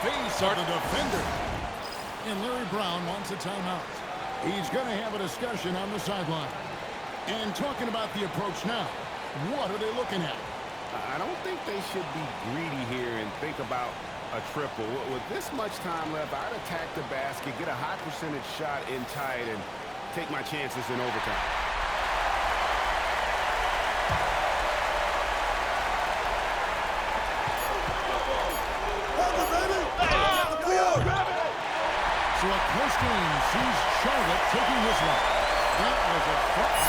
face of the defender. And Larry Brown wants a timeout. He's going to have a discussion on the sideline. And talking about the approach now, what are they looking at? I don't think they should be greedy here and think about a triple. With this much time left, I'd attack the basket, get a high percentage shot in tight, and take my chances in overtime. So a close game sees Charlotte taking this one. That was a front.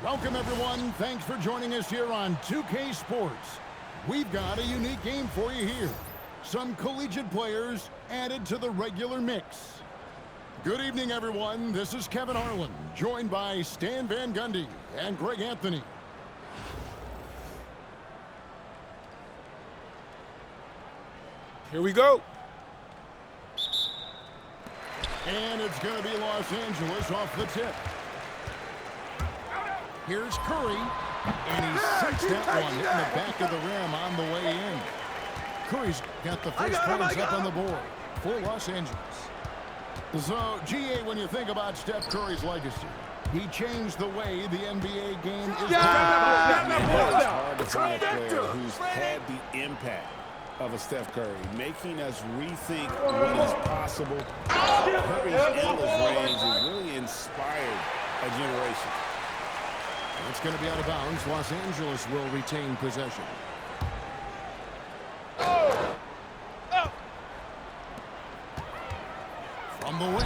Welcome, everyone. Thanks for joining us here on 2K Sports. We've got a unique game for you here. Some collegiate players added to the regular mix. Good evening, everyone. This is Kevin Harlan, joined by Stan Van Gundy and Greg Anthony. Here we go. And it's going to be Los Angeles off the tip. Here's Curry, and he sinks that one, hitting the back of the rim on the way in. Curry's got the first points up on the board for Los Angeles. So, GA, when you think about Steph Curry's legacy, he changed the way the NBA game is played. It's hard to find a player who's had the impact of a Steph Curry, making us rethink what is possible. Curry's endless range has really inspired a generation. It's going to be out of bounds. Los Angeles will retain possession. From the wing.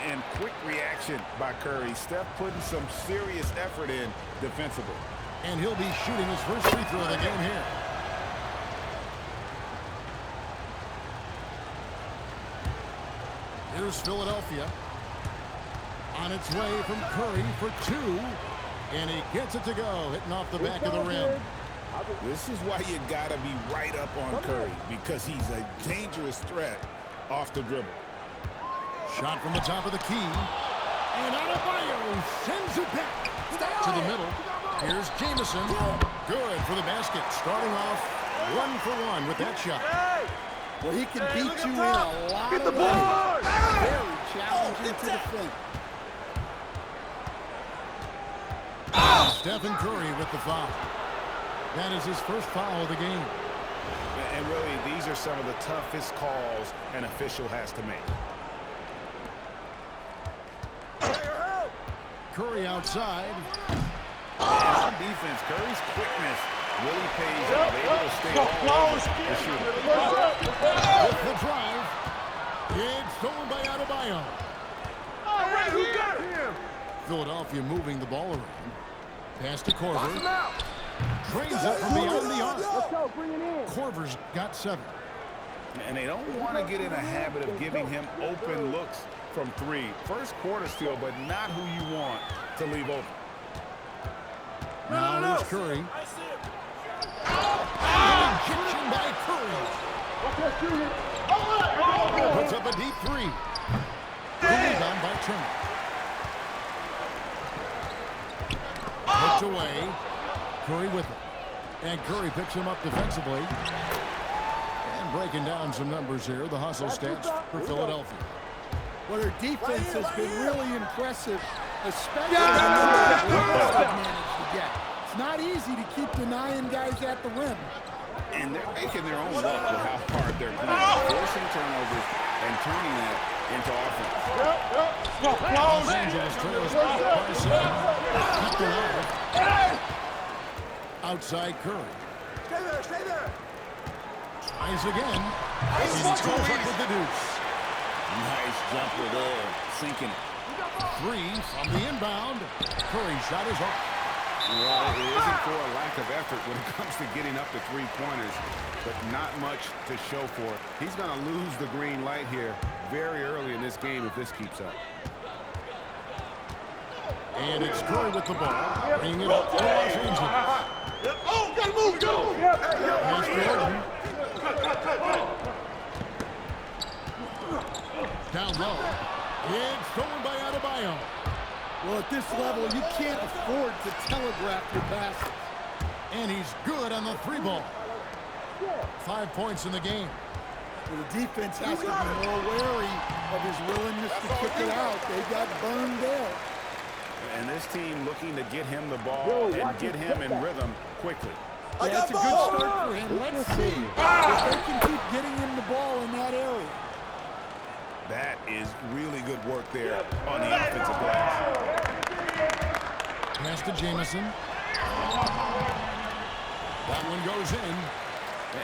And quick reaction by Curry. Steph putting some serious effort in defensively. And he'll be shooting his first free throw of the game here. Here's Philadelphia. On its way from Curry for two. And he gets it to go, hitting off the back of the rim. This is why you got to be right up on Curry, because he's a dangerous threat off the dribble. Shot from the top of the key. And Adebayo sends it back to the middle. Here's Jamison. Good for the basket. Starting off 1 for 1 with that shot. Well, he can beat you in a lot of ways. Very challenging to defend. Stephen Curry with the foul. That is his first foul of the game. And really, these are some of the toughest calls an official has to make. Curry outside. And on defense, Curry's quickness really pays off. Able to stay all over the shooter. With the drive. It's stolen by Adebayo. Who got him? Philadelphia moving the ball around. Pass to Korver. Trains it from beyond the arc. Korver's got 7. And they don't want to get in a habit of giving him open looks from 3. First quarter still, but not who you want to leave open. Now here's Curry. Injection by Curry. Puts up a deep 3. The rebound by Turner. Hooked away. Curry with it. And Curry picks him up defensively. And breaking down some numbers here. The hustle stats for Philadelphia. Well, their defense has been really impressive, especially the numbers they've managed to get. It's not easy to keep denying guys at the rim. And they're making their own luck with how hard they're playing. Forcing turnovers and turning that into offense. Los Angeles trails by 7. Keep alive. Outside Curry. Stay there. Tries again. He goes up with the deuce. Nice jumper there, sinking it. 3 from the inbound. Curry shot is up. Well, it isn't for a lack of effort when it comes to getting up to 3-pointers, but not much to show for it. He's going to lose the green light here very early in this game if this keeps up. And it's Curry with the ball, bringing it up to Los Angeles. Oh, gotta move, go! Pass to Gordon. Down low. It's stolen by Adebayo. Well, at this level, you can't afford to telegraph your passes. And he's good on the 3-ball. 5 points in the game. Well, the defense has to be more wary of his willingness to kick it out. They got burned there. And this team looking to get him the ball and get him in rhythm quickly. Yeah, that's a good start for him. Let's see if they can keep getting him the ball in that area. That is really good work there on the offensive glass. Pass to Jamison. That one goes in.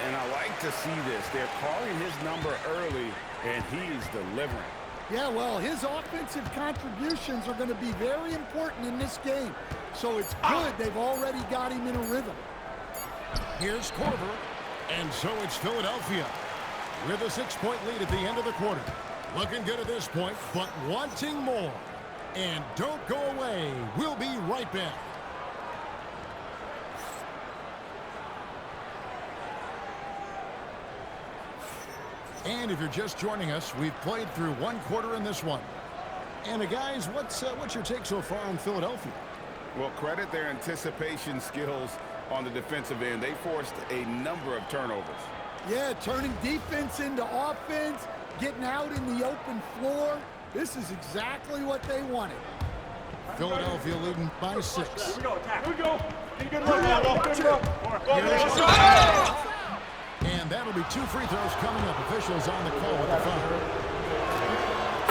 And I like to see this. They're calling his number early, and he's delivering. Yeah, well, his offensive contributions are going to be very important in this game. So it's good they've already got him in a rhythm. Here's Korver. And so it's Philadelphia with a 6-point lead at the end of the quarter. Looking good at this point, but wanting more. And don't go away. We'll be right back. And if you're just joining us, we've played through 1 quarter in this one. And guys, what's your take so far on Philadelphia? Well, credit their anticipation skills on the defensive end. They forced a number of turnovers. Yeah, turning defense into offense, getting out in the open floor. This is exactly what they wanted. Philadelphia leading by 6. Here we go, attack. Here we go. Good run. And that'll be 2 free throws coming up. Officials on the call with the foul.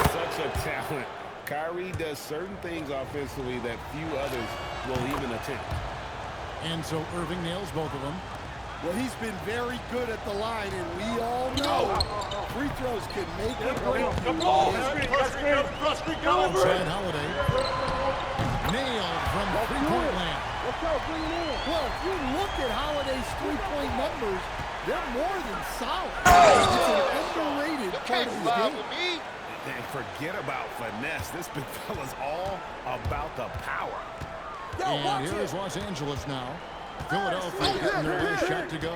Such a talent. Kyrie does certain things offensively that few others will even attempt. And so Irving nails both of them. Well, he's been very good at the line, and we all know free throws can make or break you. Outside Holiday. Nailed from 3-point land. Well, if you look at Holiday's 3-point numbers, they're more than solid. It's an underrated part of the game. And forget about finesse. This big fella's all about the power. And here is Los Angeles now. Philadelphia getting their last shot to go.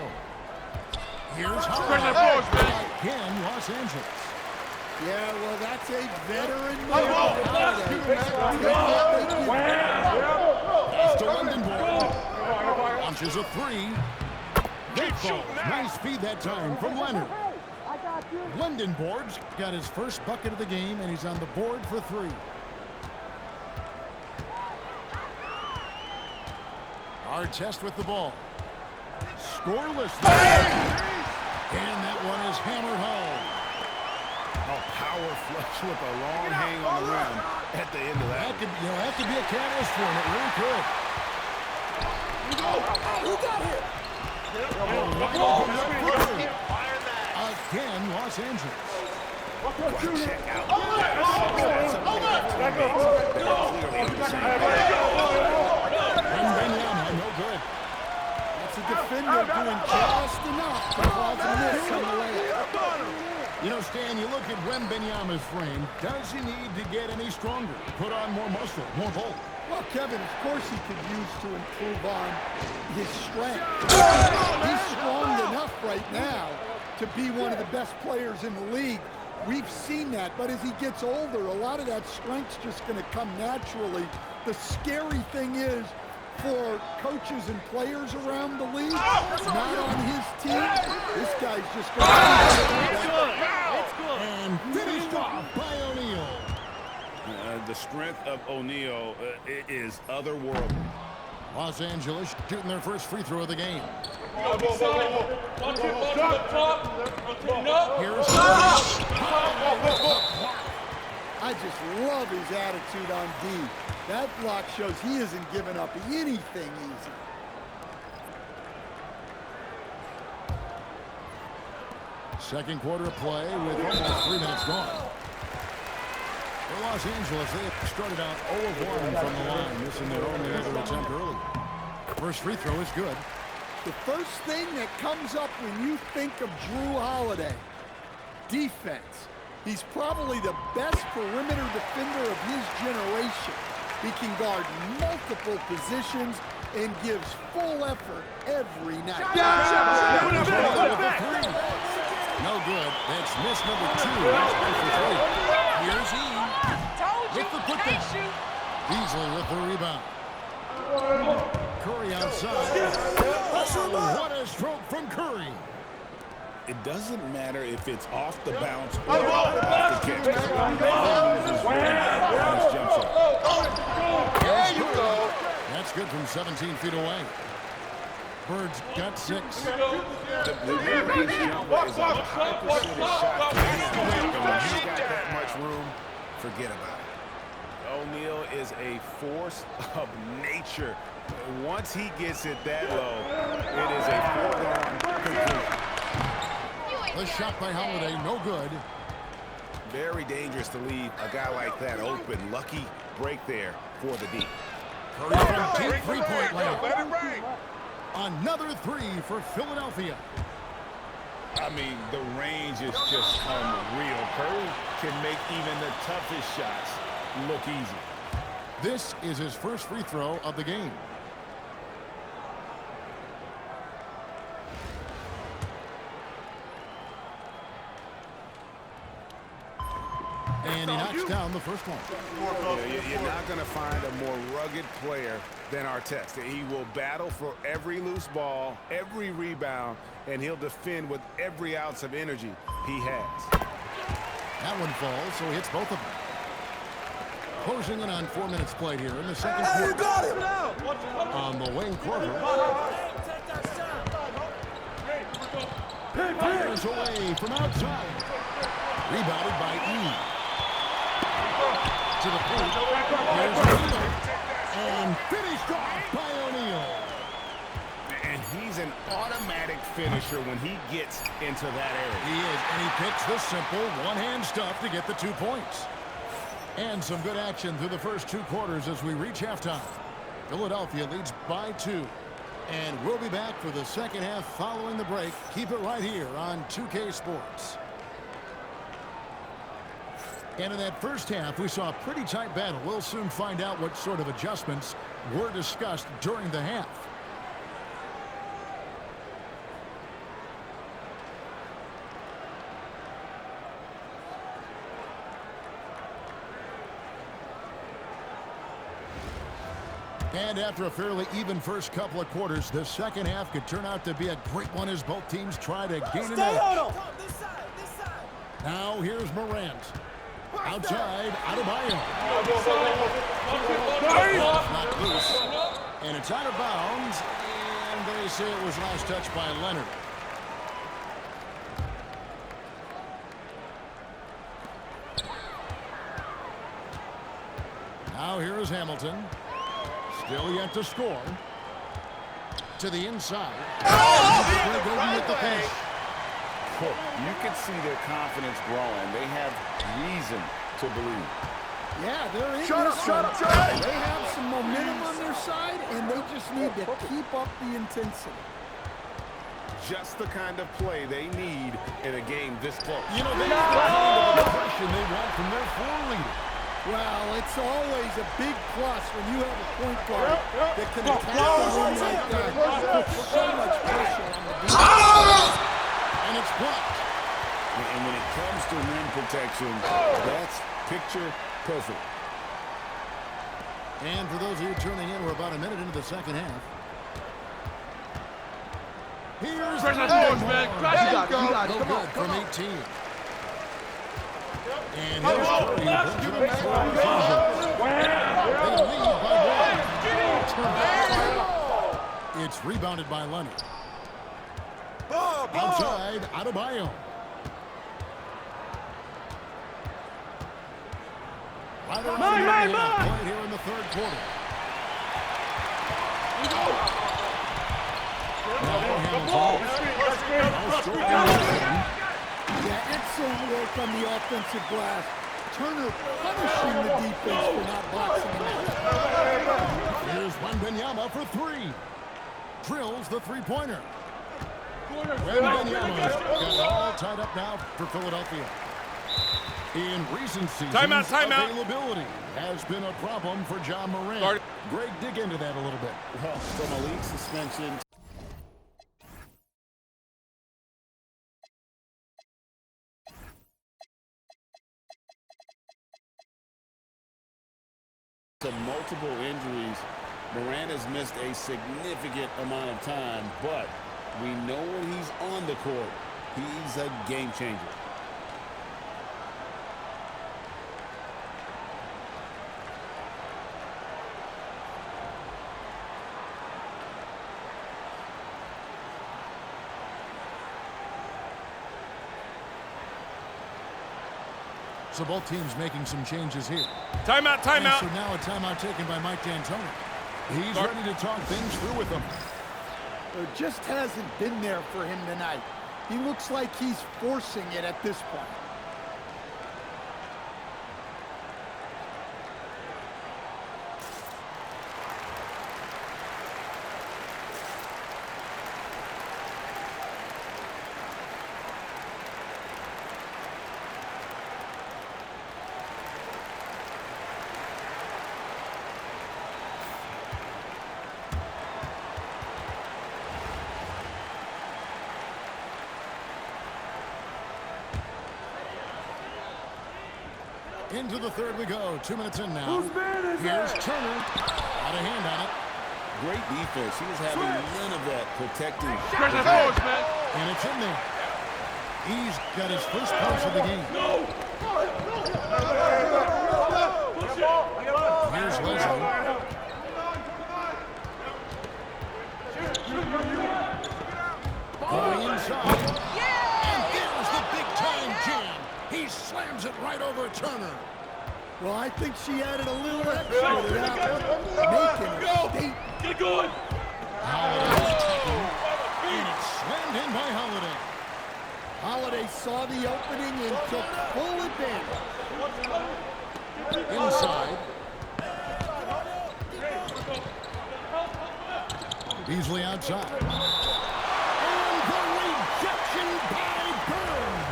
Here's Bring that force, man. again, Los Angeles. Yeah, well, that's a veteran move. Pass to Lindenborg. Launches a three. That falls. Nice feed that time from Leonard. Lindenborg's got his first bucket of the game, and he's on the board for three. Artest with the ball. Scoreless. And that one is hammered home. A power flush with a long hang on the rim at the end of that. That could be a catalyst for him. It really could. Who got hit? Again, Los Angeles. Check out. Wembanyama, no good. That's a defender doing just enough to cause a miss on the layup. You know, Stan, you look at Wembanyama's frame. Does he need to get any stronger? Put on more muscle, more bulk? Well, Kevin, of course he could use to improve on his strength. He's strong enough right now to be one of the best players in the league. We've seen that, but as he gets older, a lot of that strength's just going to come naturally. The scary thing is, for coaches and players around the league, not on his team, this guy's just going to And finished off by O'Neal. The strength of O'Neal is otherworldly. Los Angeles shooting their first free throw of the game. Here's I just love his attitude on D. That block shows he isn't giving up anything easy. second quarter of play with almost 3 minutes gone. For Los Angeles, they have started out 0 of 1 from the line, missing their only other attempt early. First free throw is good. The first thing that comes up when you think of Drew Holiday, defense. He's probably the best perimeter defender of his generation. He can guard multiple positions and gives full effort every night. No good. That's miss number 2. That's 1 for 3. Here's he. With the putdown. Beasley with the rebound. Curry outside. Oh, what a stroke from Curry. It doesn't matter if it's off the bounce or off the catch. There you go. That's good from 17 feet away. Bird's got 6. The mid-range jumper is a high percentage shot. When he's got that much room, forget about it. O'Neal is a force of nature. Once he gets it that low, it is a foregone conclusion. The shot by Holiday, no good. Very dangerous to leave a guy like that open. Lucky break there for the D. Curry from deep three-point land. Another 3 for Philadelphia. I mean, the range is just unreal. Curry can make even the toughest shots look easy. This is his first free throw of the game. And he knocks down the first one. You're not going to find a more rugged player than Artest. He will battle for every loose ball, every rebound, and he'll defend with every ounce of energy he has. That one falls, so he hits both of them. Closing in on 4 minutes played here in the second quarter. You got him. On the wing, Corver. Fires away from outside. Rebounded by E. To the point. Here's O'Neal. And finished off by O'Neal. And he's an automatic finisher when he gets into that area. He is, and he picks the simple one-hand stuff to get the 2 points. And some good action through the first 2 quarters as we reach halftime. Philadelphia leads by 2. And we'll be back for the second half following the break. Keep it right here on 2K Sports. And in that first half, we saw a pretty tight battle. We'll soon find out what sort of adjustments were discussed during the half. And after a fairly even first couple of quarters, the second half could turn out to be a great one as both teams try to gain an edge. Now here's Morant. Outside, Adebayo. Not loose. And it's out of bounds. And they say it was last touched by Leonard. Now here is Hamilton. Still yet to score. To the inside. With the finish. You can see their confidence growing. They have reason to believe. Yeah, they're in this one. They have some momentum on their side, and they just need to keep up the intensity. Just the kind of play they need in a game this close. You know, they have the kind of aggression they want from their floor leader. Well, it's always a big plus when you have a point guard that can attack the rim like that. Put so much pressure on the defense. And it's blocked. And when it comes to rim protection, that's picture perfect. And for those of you tuning in, we're about a minute into the second half. Here's the man. You got it. Come on, from 18. And here's Curry. They lead by one. It's rebounded by Leonard. Outside, Adebayo. Right around the point here in the third quarter. Yeah, excellent work on the offensive glass. Turner punishing the defense for not boxing him out. Here's Wembanyama for three. Drills the three-pointer. Wembanyama's got it all tied up now for Philadelphia. In recent seasons, availability has been a problem for John Morant. Greg, dig into that a little bit. Well, from a league suspension to multiple injuries, Morant has missed a significant amount of time, but we know when he's on the court, he's a game changer. So both teams making some changes here. Timeout, timeout. And so now a timeout taken by Mike D'Antoni. He's ready to talk things through with them. It just hasn't been there for him tonight. He looks like he's forcing it at this point. Into the third we go. 2 minutes in now. Here's Turner. Got a hand on it. Great defense. He was having none of that protecting. And it's in there. He's got his first punch of the game. Here's Leslie. Going inside. And there's the big-time jam. He slams it right over Turner. Well, I think she added a little extra to that, making a statement. Get going. Holiday's attacking, and it's slammed in by Holiday. Holiday saw the opening and took full advantage. Inside. Beasley outside. And the rejection by Bird.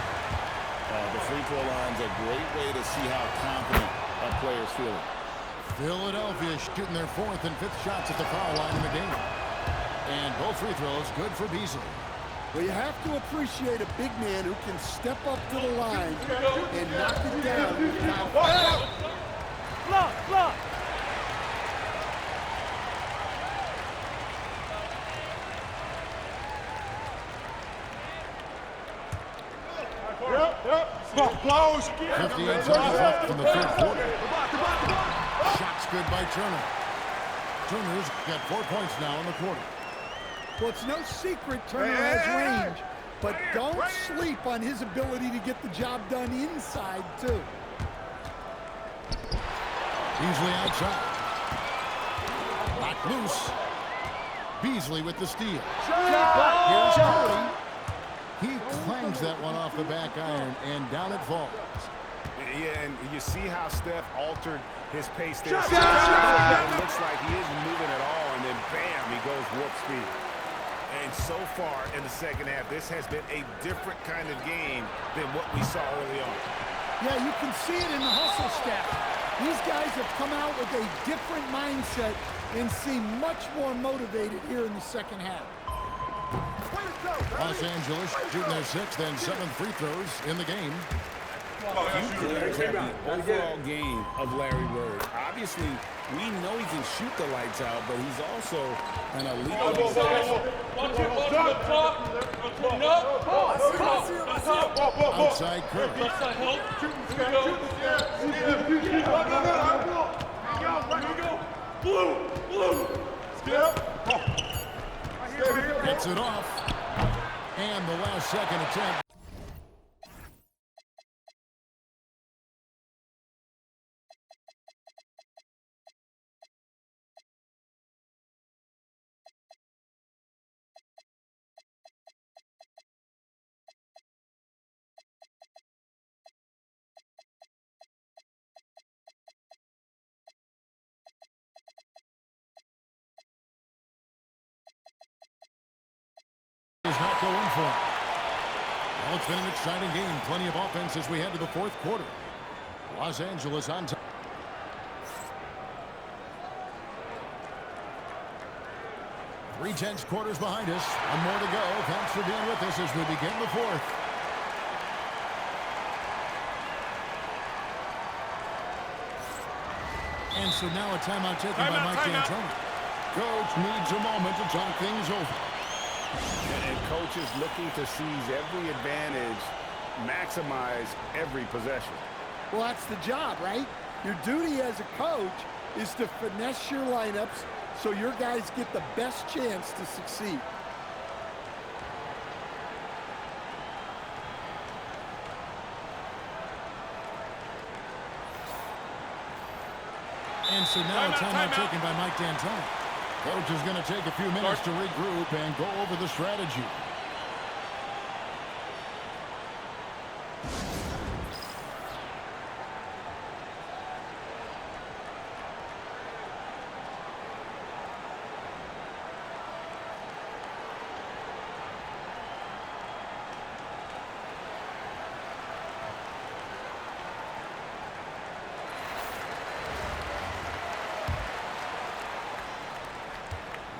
The free throw line's a great way to see how confident our players feel. Philadelphia shooting their fourth and fifth shots at the foul line in the game. And both free throws good for Beasley. Well, you have to appreciate a big man who can step up to the line and knock it down with confidence. Block, block. Close. 58 seconds left in the third quarter. Shot's good by Turner. Turner's got 4 points now in the quarter. Well, it's no secret Turner has range, but don't sleep on his ability to get the job done inside, too. Beasley outside. Locked loose. Beasley with the steal. Here's Curry. He clangs that one off the back iron, and down it falls. Yeah, and you see how Steph altered his pace there. It looks like he isn't moving at all, and then bam, he goes warp speed. And so far in the second half, this has been a different kind of game than what we saw early on. Yeah, you can see it in the hustle staff. These guys have come out with a different mindset and seem much more motivated here in the second half. Los Angeles shooting their 6th and 7th free throws in the game. Few players have the overall game of Larry Bird. Obviously, we know he can shoot the lights out, but he's also an elite. Outside Curry. Gets it off. And the last second attempt. Is not going for it. Well, it's been an exciting game. Plenty of offense as we head to the fourth quarter. Los Angeles on top. Three-tenths quarters behind us. One more to go. Thanks for being with us as we begin the fourth. And so now a timeout taken by Mike D'Antoni. Coach needs a moment to talk things over. And coach is looking to seize every advantage, maximize every possession. Well, that's the job, right? Your duty as a coach is to finesse your lineups so your guys get the best chance to succeed. And so now a timeout taken by Mike D'Antoni. Coach is going to take a few minutes to regroup and go over the strategy.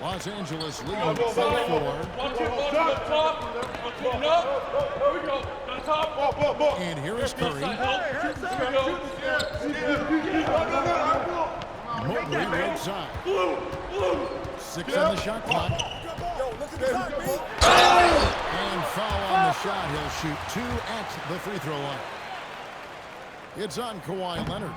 Los Angeles leading 4-4. And here is Curry. Mobley right side. 6 on the shot clock. And foul on the shot. He'll shoot 2 at the free throw line. It's on Kawhi Leonard.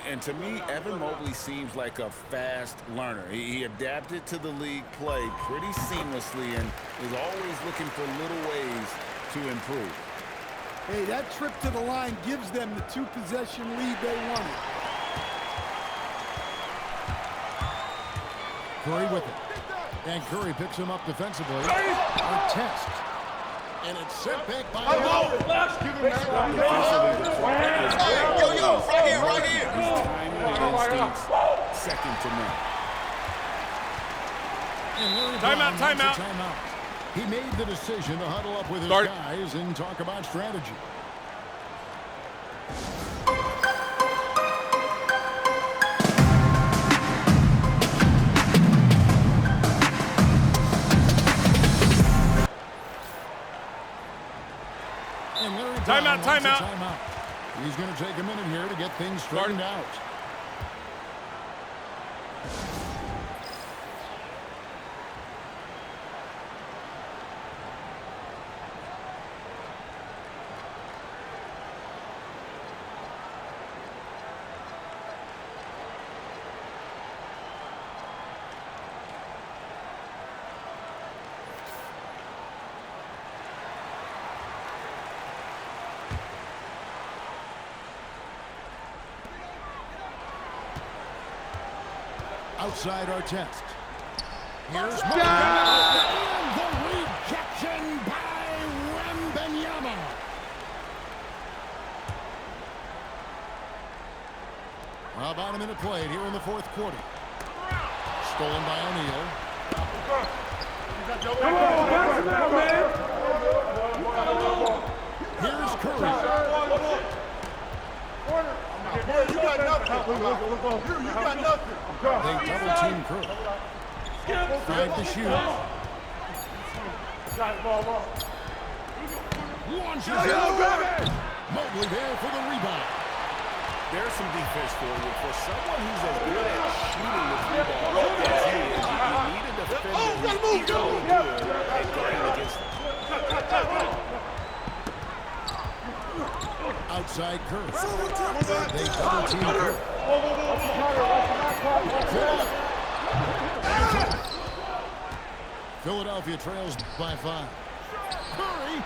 And to me, Evan Mobley seems like a fast learner. He adapted to the league play pretty seamlessly and is always looking for little ways to improve. Hey, that trip to the line gives them the 2-possession lead they wanted. Curry with it. And Curry picks him up defensively. A test. And it's sent back by Right here. His timing and instincts, second to none. Timeout. He made the decision to huddle up with his guys and talk about strategy. Timeout. He's going to take a minute here to get things straightened out. Outside our test. Here's and the rejection by Wembanyama. About a minute played here in the fourth quarter. Stolen by O'Neal. Here's Curry. You got nothing. You got nothing. They double team Curry. 5 to shoot. Launches it. Mobley there for the rebound. There's some defense for you. For someone who's as good at shooting the three ball as he is, you need a defender who's equally good at guarding against him. Outside Curry. They double team Curry. Philadelphia trails by 5. Curry.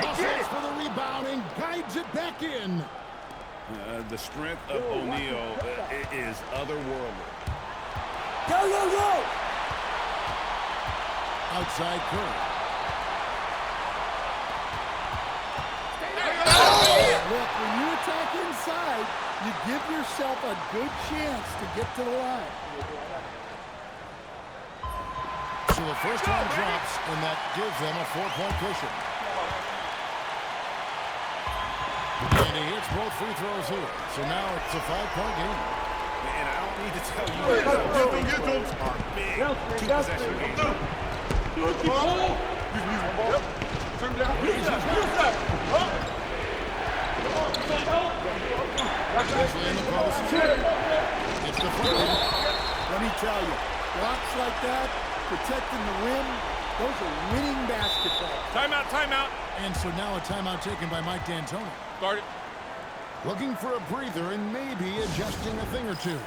Hustles for the rebound and guides it back in. The strength of O'Neal is otherworldly. Go! Outside Curry. Look, when you attack inside, you give yourself a good chance to get to the line. So the first one drops, and that gives them a 4-point cushion. And he hits both free throws here. So now it's a 5-point game. And I don't need to tell you that those are big two-possession games. Especially in the post. It's the front end. Let me tell you, blocks like that, protecting the rim, those are winning basketball. Timeout. And so now a timeout taken by Mike D'Antoni. Guard it. Looking for a breather and maybe adjusting a thing or two.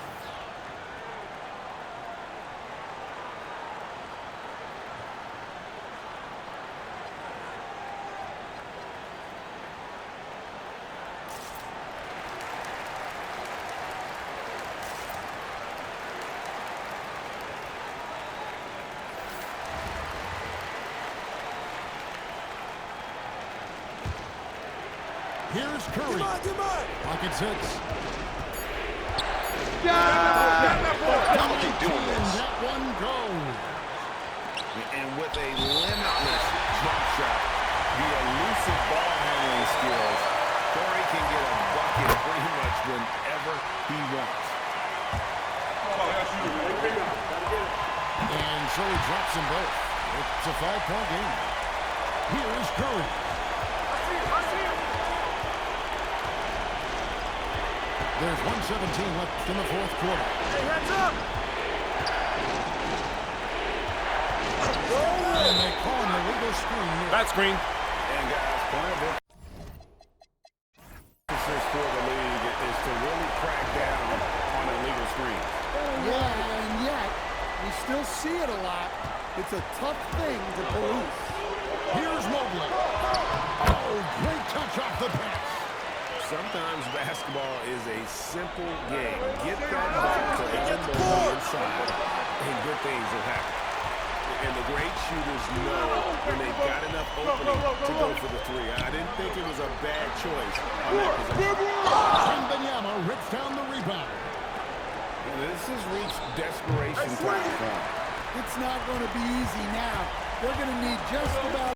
Here's Curry. Come on. Pocket 6. How would you do this? That one goes. And with a limitless jump shot, the elusive ball handling skills, Curry can get a bucket pretty much whenever he wants. And so he drops them both. It's a 5-point game. Here is Curry. There's 1:17 left in the fourth quarter. Hey, heads up! And they call an illegal screen here. Bad screen. And guys, part of it for the league is to really crack down on illegal screens. Yeah, and yet, we still see it a lot. It's a tough thing to police. Here's Mobley. Oh, great touch off the pass. Sometimes basketball is a simple game. Get that ball to Evan Mobley inside, and good things will happen. And the great shooters know when they've got enough opening to go for the three. I didn't think it was a bad choice on that possession. Wembanyama rips down the rebound. And this has reached desperation time. It's not going to be easy now. They're going to need just about